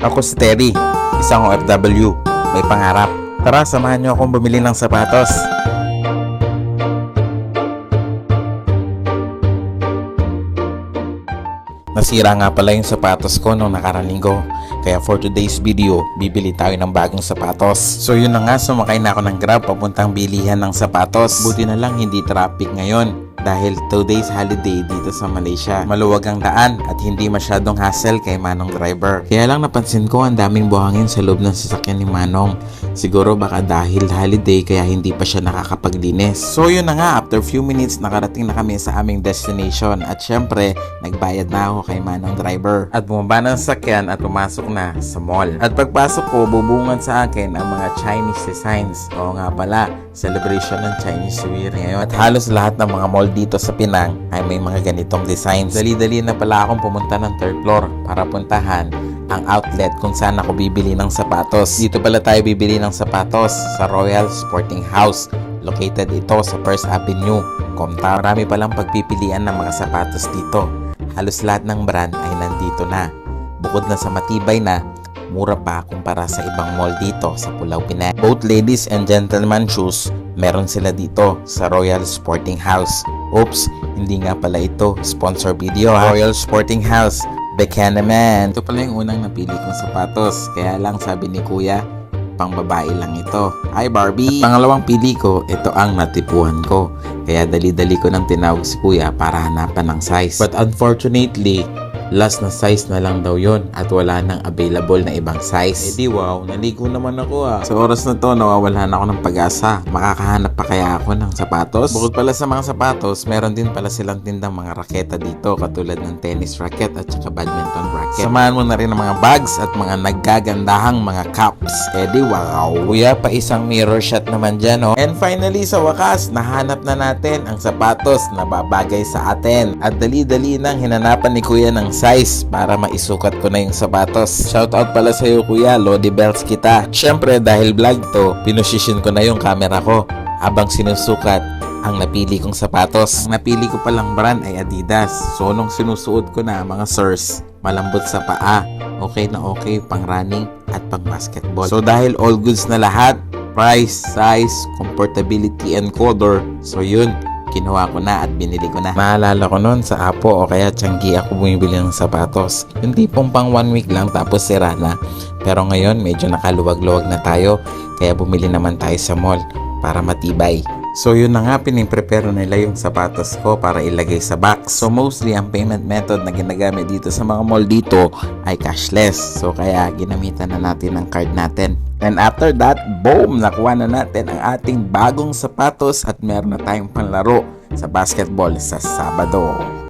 Ako si Terry, isang OFW, may pangarap. Tara, samahan niyo akong bumili ng sapatos. Nasira nga pala yung sapatos ko nung nakarang linggo. Kaya for today's video, bibili tayo ng bagong sapatos. So yun na nga, sumakay na ako ng Grab papuntang bilihan ng sapatos. Buti na lang hindi traffic ngayon dahil 2 days holiday dito sa Malaysia. Maluwag ang daan at hindi masyadong hassle kay Manong driver. Kaya lang napansin ko ang daming buhangin sa loob ng sasakyan ni Manong. Siguro baka dahil holiday kaya hindi pa siya nakakapaglinis. So yun na nga, after few minutes nakarating na kami sa aming destination at syempre nagbayad na ako kay Manong driver. At bumaba ng sasakyan at pumasok na sa mall. At pagpasok ko, bubungan sa akin ang mga Chinese designs. Oo nga pala, celebration ng Chinese New Year ngayon. At halos lahat ng mga mall dito sa Penang ay may mga ganitong designs. Dali-dali na pala akong pumunta ng 3rd floor para puntahan ang outlet kung saan ako bibili ng sapatos. Dito pala tayo bibili ng sapatos sa Royal Sporting House. Located ito sa 1st Avenue, Comtown. Marami palang pagpipilian ng mga sapatos dito. Halos lahat ng brand ay nandito na. Bukod na sa matibay na, mura pa kumpara sa ibang mall dito sa Pulau Pinang. Both ladies and gentleman shoes, meron sila dito sa Royal Sporting House. Oops, hindi nga pala ito sponsor video ha. Royal Sporting House, Buchanan. Ito pala yung unang napili kong sapatos. Kaya lang sabi ni Kuya, pang babae lang ito. Hi Barbie! At pangalawang pili ko, ito ang natipuhan ko. Kaya dali-dali ko nang tinawag si Kuya para hanapan ng size. But unfortunately, last na size na lang daw yon at wala nang available na ibang size. Eh di wow, naligo naman ako Sa oras na to, nawawalan ako ng pag-asa. Makakahanap pa kaya ako ng sapatos? Bukod pala sa mga sapatos, meron din pala silang tindang mga raketa dito katulad ng tennis racket at saka badminton racket. Samahan mo na rin ang mga bags at mga naggagandahang mga caps. Eh di wow. Kuya, pa isang mirror shot naman dyan And finally, sa wakas, nahanap na natin ang sapatos na babagay sa atin. At dali-dali nang hinanapan ni Kuya ng size para maisukat ko na yung sapatos. Shoutout pala sa iyo Kuya, Lodi Bells kita. Syempre dahil vlog to, pinusisyon ko na yung camera ko habang sinusukat ang napili kong sapatos. Ang napili ko palang brand ay Adidas. So nung sinusuot ko na mga sirs, malambot sa paa, okay na okay pang running at pang basketball. So dahil all goods na lahat, price, size, comfortability and color, so yun, kinuha ko na at binili ko na. Maalala ko noon sa Apo o kaya Changi ako bumibili ng sapatos. Yung tipong pang 1 week lang tapos sira na. Pero ngayon medyo nakaluwag-luwag na tayo kaya bumili naman tayo sa mall para matibay. So yun na nga, piniprepare nila yung sapatos ko para ilagay sa box. So mostly ang payment method na ginagamit dito sa mga mall dito ay cashless. So kaya ginamitan na natin ang card natin. And after that, boom! Nakuha na natin ang ating bagong sapatos at meron na tayong panlaro sa basketball sa Sabado.